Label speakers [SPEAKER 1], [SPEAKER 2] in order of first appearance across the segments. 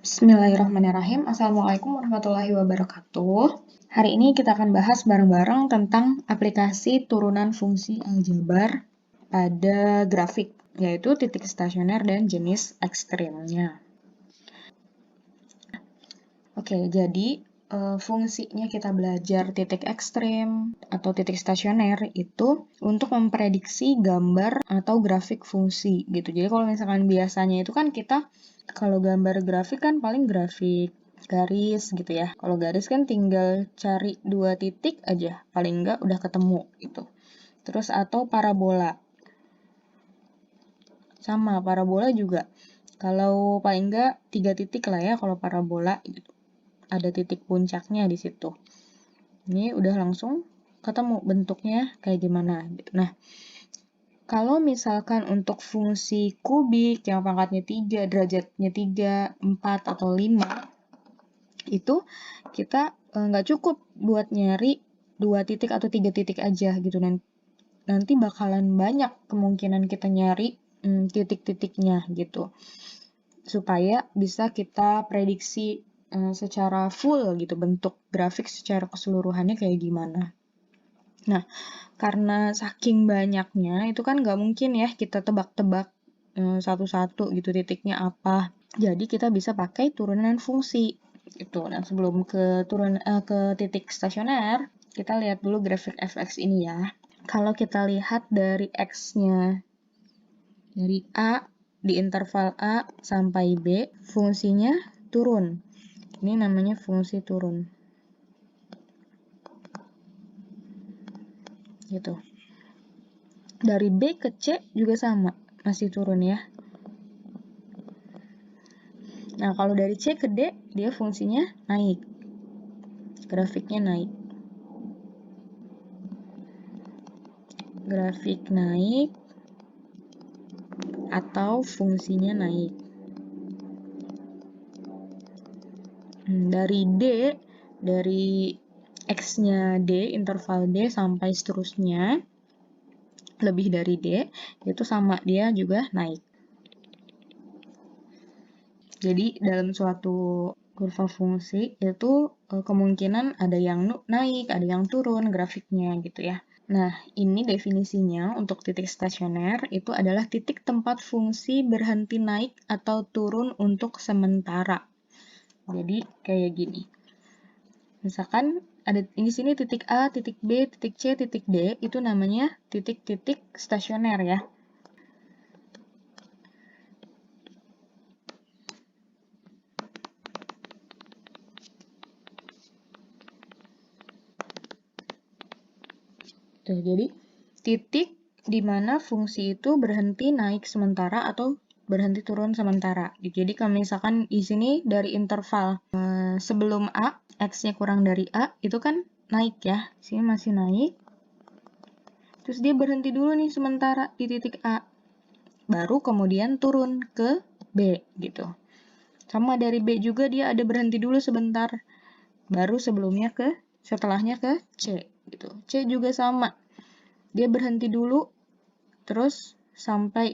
[SPEAKER 1] Bismillahirrahmanirrahim. Assalamualaikum warahmatullahi wabarakatuh. Hari ini kita akan bahas bareng-bareng tentang aplikasi turunan fungsi aljabar pada grafik, yaitu titik stasioner dan jenis ekstrimnya. Oke, jadi fungsinya kita belajar titik ekstrim atau titik stasioner itu untuk memprediksi gambar atau grafik fungsi gitu. Jadi kalau misalkan biasanya itu kan kita kalau gambar grafik kan paling grafik garis gitu ya. Kalau garis kan tinggal cari 2 titik aja, paling enggak udah ketemu gitu. Terus atau parabola. Sama, parabola juga. Kalau paling enggak 3 titik lah ya kalau parabola gitu. Ada titik puncaknya di situ. Ini udah langsung ketemu bentuknya kayak gimana gitu. Nah, kalau misalkan untuk fungsi kubik yang pangkatnya 3, derajatnya 3, 4, atau 5, itu kita nggak cukup buat nyari 2 titik atau 3 titik aja gitu. Nanti bakalan banyak kemungkinan kita nyari titik-titiknya gitu. Supaya bisa kita prediksi secara full gitu, bentuk grafik secara keseluruhannya kayak gimana. Nah, karena saking banyaknya, itu kan nggak mungkin ya kita tebak-tebak satu-satu gitu titiknya apa. Jadi kita bisa pakai turunan fungsi gitu. Nah, sebelum ke titik stasioner, kita lihat dulu grafik fx ini ya. Kalau kita lihat dari x-nya dari A di interval A sampai B, fungsinya turun. Ini namanya fungsi turun. Gitu. Dari B ke C juga sama, masih turun ya. Nah, kalau dari C ke D, dia fungsinya naik. Grafiknya naik. Grafik naik atau fungsinya naik. Dari D, dari X-nya D, interval D sampai seterusnya, lebih dari D, itu sama, dia juga naik. Jadi, dalam suatu kurva fungsi, itu kemungkinan ada yang naik, ada yang turun grafiknya gitu ya. Nah, ini definisinya untuk titik stasioner itu adalah titik tempat fungsi berhenti naik atau turun untuk sementara. Jadi, kayak gini. Misalkan ada di sini titik A, titik B, titik C, titik D, itu namanya titik-titik stasioner ya. Tuh, jadi titik di mana fungsi itu berhenti naik sementara atau berhenti turun sementara. Jadi kalau misalkan di sini dari interval sebelum A, X-nya kurang dari A, itu kan naik ya. Sini masih naik. Terus dia berhenti dulu nih sementara di titik A. Baru kemudian turun ke B gitu. Sama dari B juga dia ada berhenti dulu sebentar. Baru setelahnya ke C gitu. C juga sama. Dia berhenti dulu, terus sampai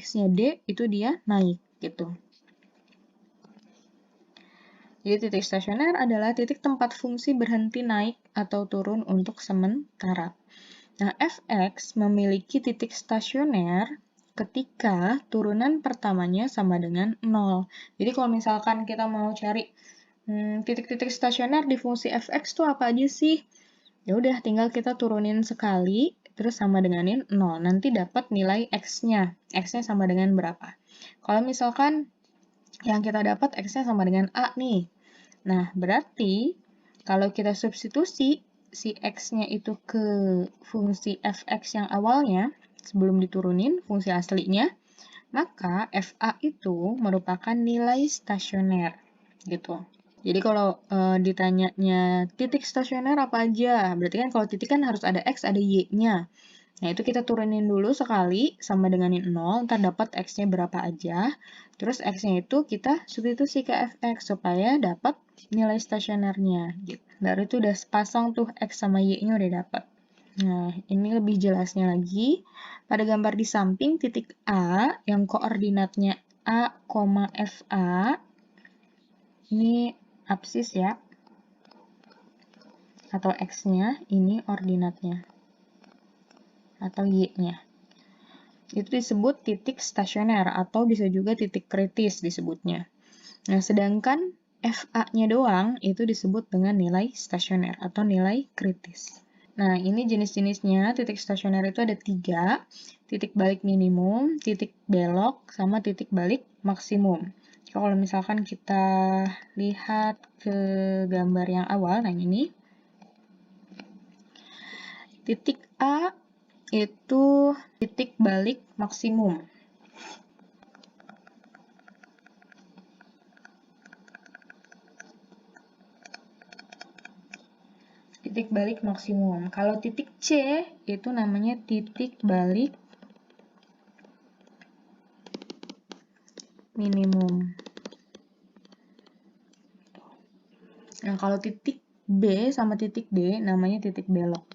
[SPEAKER 1] X-nya D, itu dia naik gitu. Jadi titik stasioner adalah titik tempat fungsi berhenti naik atau turun untuk sementara. Nah, fx memiliki titik stasioner ketika turunan pertamanya sama dengan 0. Jadi kalau misalkan kita mau cari titik-titik stasioner di fungsi fx itu apa aja sih? Ya udah, tinggal kita turunin sekali, terus sama denganin 0. Nanti dapat nilai x-nya. X-nya sama dengan berapa? Kalau misalkan yang kita dapat x-nya sama dengan A nih. Nah, berarti kalau kita substitusi si x-nya itu ke fungsi fx yang awalnya, sebelum diturunin fungsi aslinya, maka fa itu merupakan nilai stasioner. Gitu. Jadi kalau ditanyanya titik stasioner apa aja, berarti kan kalau titik kan harus ada X, ada Y-nya. Nah, itu kita turunin dulu sekali sama denganin 0, ntar dapat X-nya berapa aja. Terus X-nya itu kita substitusi ke Fx supaya dapat nilai stasionernya. Gitu. Baru itu udah sepasang tuh X sama Y-nya udah dapat. Nah, ini lebih jelasnya lagi. Pada gambar di samping titik A yang koordinatnya A, FA, Ini absis ya, atau X-nya, ini ordinatnya, atau Y-nya. Itu disebut titik stasioner, atau bisa juga titik kritis disebutnya. Nah, sedangkan FA-nya doang itu disebut dengan nilai stasioner, atau nilai kritis. Nah, ini jenis-jenisnya titik stasioner itu ada 3, titik balik minimum, titik belok, sama titik balik maksimum. Kalau misalkan kita lihat ke gambar yang awal, nah ini, titik A itu titik balik maksimum. Titik balik maksimum. Kalau titik C itu namanya titik balik minimum. Nah, kalau titik B sama titik D namanya titik belok.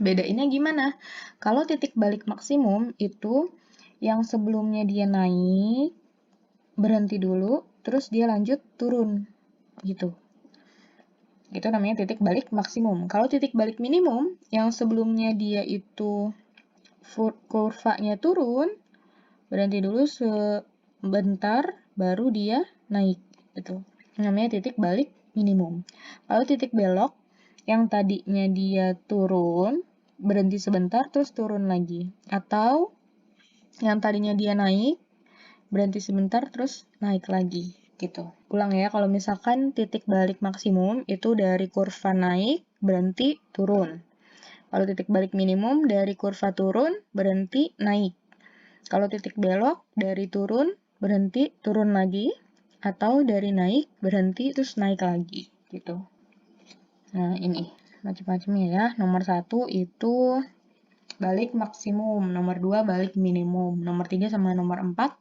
[SPEAKER 1] Bedainnya gimana? Kalau titik balik maksimum itu yang sebelumnya dia naik, berhenti dulu, terus dia lanjut turun, gitu. Itu namanya titik balik maksimum. Kalau titik balik minimum, yang sebelumnya dia itu kurvanya turun, berhenti dulu sebentar, baru dia naik, gitu. Namanya titik balik minimum. Kalau titik belok, yang tadinya dia turun, berhenti sebentar, terus turun lagi. Atau yang tadinya dia naik, berhenti sebentar, terus naik lagi. Gitu. Ulang ya, kalau misalkan titik balik maksimum itu dari kurva naik, berhenti, turun. Kalau titik balik minimum dari kurva turun, berhenti, naik. Kalau titik belok dari turun, berhenti, turun lagi. Atau dari naik, berhenti, terus naik lagi. Gitu. Nah, ini macam-macamnya ya. Nomor 1 itu balik maksimum, nomor 2 balik minimum, nomor 3 sama nomor 4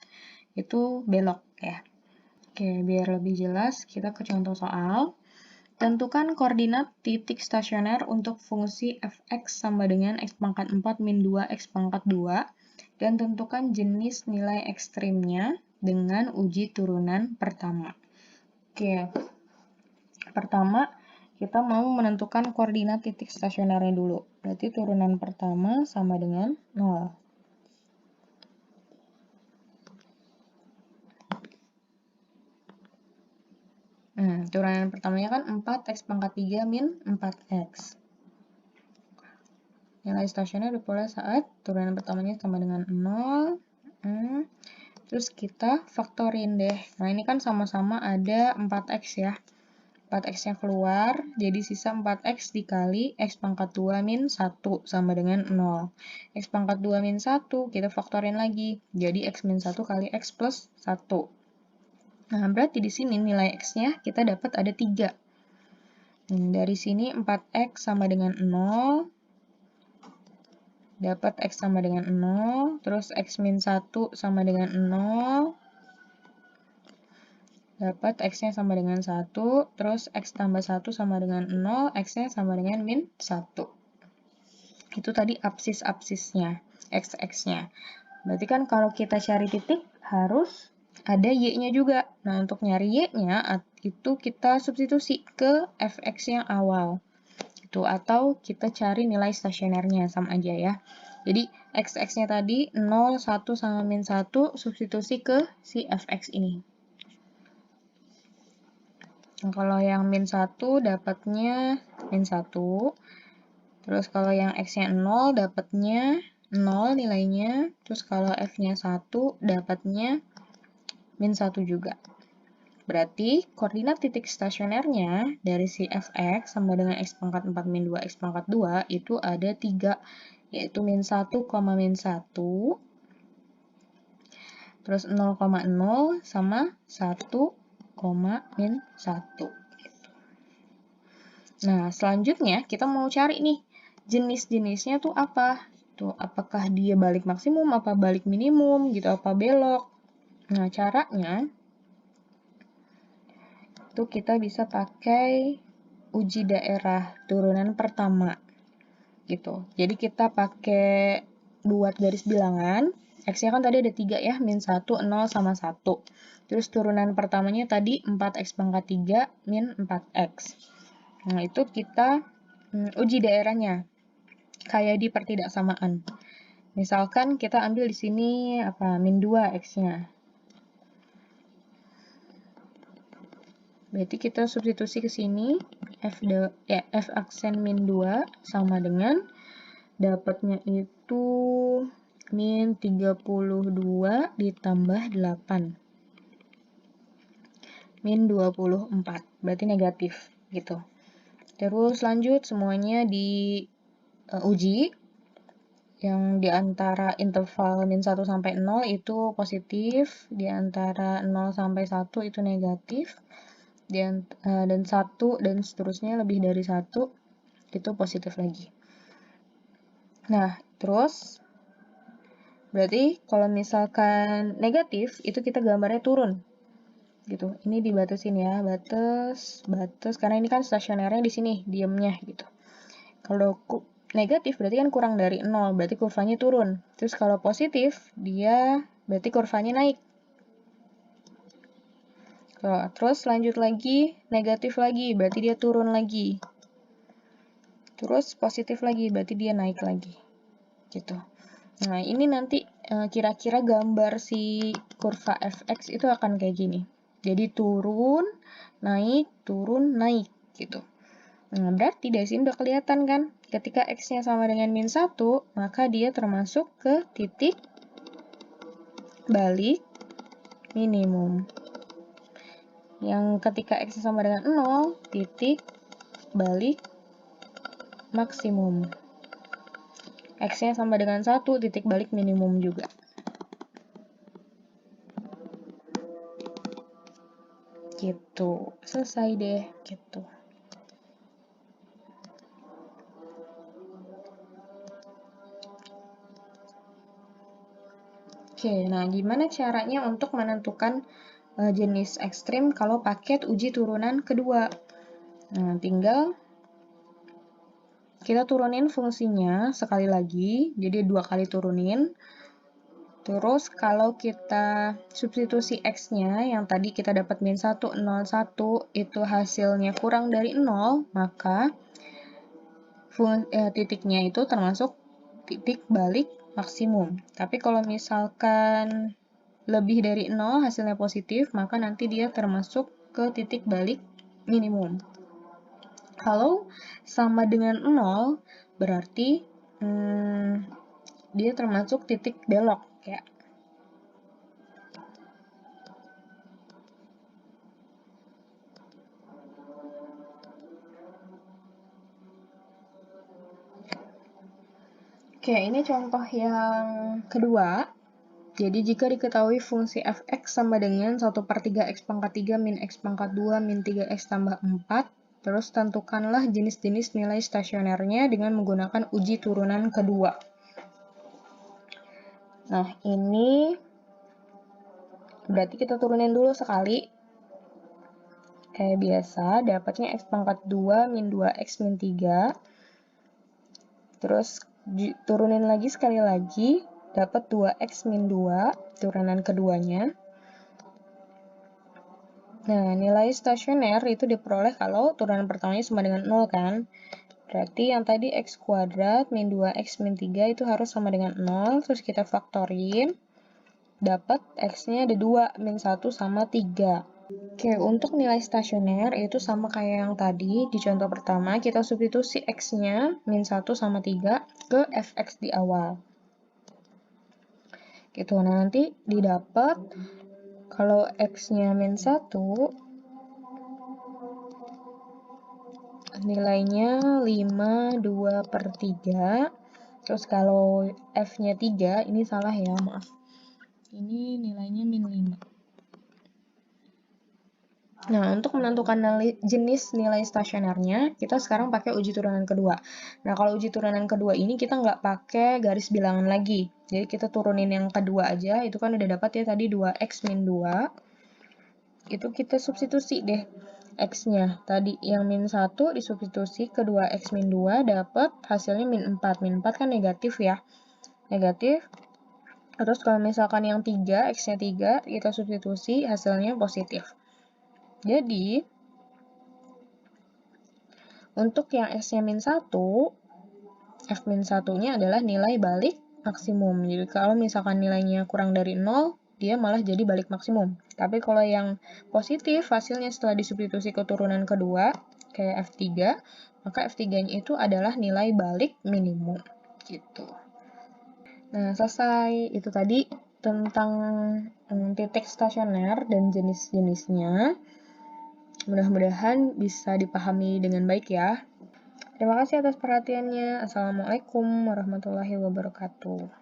[SPEAKER 1] itu belok ya. Oke, biar lebih jelas kita ke contoh soal. Tentukan koordinat titik stasioner untuk fungsi f(x) sama dengan x pangkat 4 min 2 x pangkat 2 dan tentukan jenis nilai ekstrimnya dengan uji turunan pertama. Oke, pertama kita mau menentukan koordinat titik stasionernya dulu. Berarti turunan pertama sama dengan 0. Turunan pertamanya kan 4x pangkat 3 min 4x. Nilai stasioner diperoleh saat turunan pertamanya sama dengan 0. Terus kita faktorin deh. Nah, ini kan sama-sama ada 4x ya. 4x-nya keluar, jadi sisa 4x dikali x pangkat 2 min 1 sama dengan 0. X pangkat 2 min 1, kita faktorin lagi. Jadi x min 1 kali x plus 1. Nah, berarti di sini nilai x-nya kita dapat ada 3. Dari sini 4x sama dengan 0. Dapat x sama dengan 0. Terus x min 1 sama dengan 0. Dapat x-nya sama dengan 1, terus x tambah 1 sama dengan 0, x-nya sama dengan min 1. Itu tadi absis-absisnya, x-nya. Berarti kan kalau kita cari titik, harus ada y-nya juga. Nah, untuk nyari y-nya, itu kita substitusi ke f(x) yang awal. Atau kita cari nilai stasionernya, sama aja ya. Jadi, x-nya tadi 0, 1, sama min 1, substitusi ke si f(x) ini. Nah, kalau yang min 1 dapatnya min 1. Terus kalau yang x-nya 0 dapatnya 0 nilainya. Terus kalau f-nya 1 dapatnya min 1 juga. Berarti koordinat titik stasionernya dari si f(x) sama dengan x pangkat 4 min 2 x pangkat 2 itu ada 3, yaitu min 1, min 1. Terus 0,0 sama 1, min 1. Nah, selanjutnya kita mau cari nih, jenis-jenisnya tuh apa? Apakah dia balik maksimum, apa balik minimum, gitu, apa belok. Nah, caranya itu kita bisa pakai uji daerah turunan pertama. gitu. Jadi kita pakai buat garis bilangan, X-nya kan tadi ada 3 ya, min 1, 0, sama 1. Terus turunan pertamanya tadi 4X pangkat 3, min 4X. Nah, itu kita uji daerahnya, kayak di pertidaksamaan. Misalkan kita ambil di sini min 2 X-nya. Berarti kita substitusi ke sini, F aksen min 2 sama dengan dapatnya itu min 32 ditambah 8. Min 24, berarti negatif gitu. Terus lanjut semuanya diuji. Yang di antara interval min 1 sampai 0 itu positif, di antara 0 sampai 1 itu negatif, dan 1 dan seterusnya lebih dari 1 itu positif lagi. Nah, terus berarti kalau misalkan negatif itu kita gambarnya turun. Gitu. Ini dibatasin ya, batas karena ini kan stasionernya di sini, diemnya gitu. Kalau negatif berarti kan kurang dari 0, berarti kurvanya turun. Terus kalau positif, dia berarti kurvanya naik. Terus lanjut lagi, negatif lagi, berarti dia turun lagi. Terus positif lagi, berarti dia naik lagi. Gitu. Nah, ini nanti kira-kira gambar si kurva fx itu akan kayak gini. Jadi turun, naik, gitu. Nah, berarti dari sini udah kelihatan kan, ketika X-nya sama dengan min 1, maka dia termasuk ke titik balik minimum. Yang ketika X-nya sama dengan 0, titik balik maksimum. X-nya sama dengan 1, titik balik minimum juga. Gitu, selesai deh, gitu. Oke, nah gimana caranya untuk menentukan jenis ekstrim kalau paket uji turunan kedua? Nah, tinggal kita turunin fungsinya sekali lagi, jadi 2 kali turunin. Terus kalau kita substitusi X-nya, yang tadi kita dapat min 1, 0, 1, itu hasilnya kurang dari 0, maka titiknya itu termasuk titik balik maksimum. Tapi kalau misalkan lebih dari 0 hasilnya positif, maka nanti dia termasuk ke titik balik minimum. Kalau sama dengan 0, berarti dia termasuk titik belok. Kayak Oke, ini contoh yang kedua. Jadi, jika diketahui fungsi fx sama dengan 1/3 x pangkat 3 min x pangkat 2 min 3x tambah 4, terus tentukanlah jenis-jenis nilai stasionernya dengan menggunakan uji turunan kedua. Nah, ini berarti kita turunin dulu sekali. Kayak biasa, dapatnya x pangkat 2 min 2x min 3. Terus turunin lagi sekali lagi, dapat 2x min 2, turunan keduanya. Nah, nilai stasioner itu diperoleh kalau turunan pertamanya sama dengan 0 kan. Berarti yang tadi x kuadrat min 2x min 3 itu harus sama dengan 0, terus kita faktorin. Dapat x-nya ada 2, min 1 sama 3. Oke, untuk nilai stasioner itu sama kayak yang tadi, di contoh pertama kita substitusi x-nya min 1 sama 3 ke fx di awal. Gitu, nah nanti didapat kalau x-nya min 1, nilainya 5, 2/3. Terus kalau f-nya 3, ini salah ya, maaf. Ini nilainya min 5. Nah, untuk menentukan jenis nilai stasionernya, kita sekarang pakai uji turunan kedua. Nah, kalau uji turunan kedua ini kita nggak pakai garis bilangan lagi. Jadi kita turunin yang kedua aja, itu kan udah dapat ya tadi 2x min 2. Itu kita substitusi deh. X-nya. Tadi yang min 1 disubstitusi ke 2X min 2 dapat hasilnya min 4. Min 4 kan negatif ya. Negatif. Terus kalau misalkan yang 3, X-nya 3, kita substitusi hasilnya positif. Jadi, untuk yang X-nya min 1, F min 1-nya adalah nilai balik maksimum. Jadi kalau misalkan nilainya kurang dari 0, dia malah jadi balik maksimum. Tapi kalau yang positif, hasilnya setelah disubstitusi ke turunan kedua, kayak F3, maka F3-nya itu adalah nilai balik minimum. Gitu. Nah, selesai. Itu tadi tentang titik stasioner dan jenis-jenisnya. Mudah-mudahan bisa dipahami dengan baik ya. Terima kasih atas perhatiannya. Assalamualaikum warahmatullahi wabarakatuh.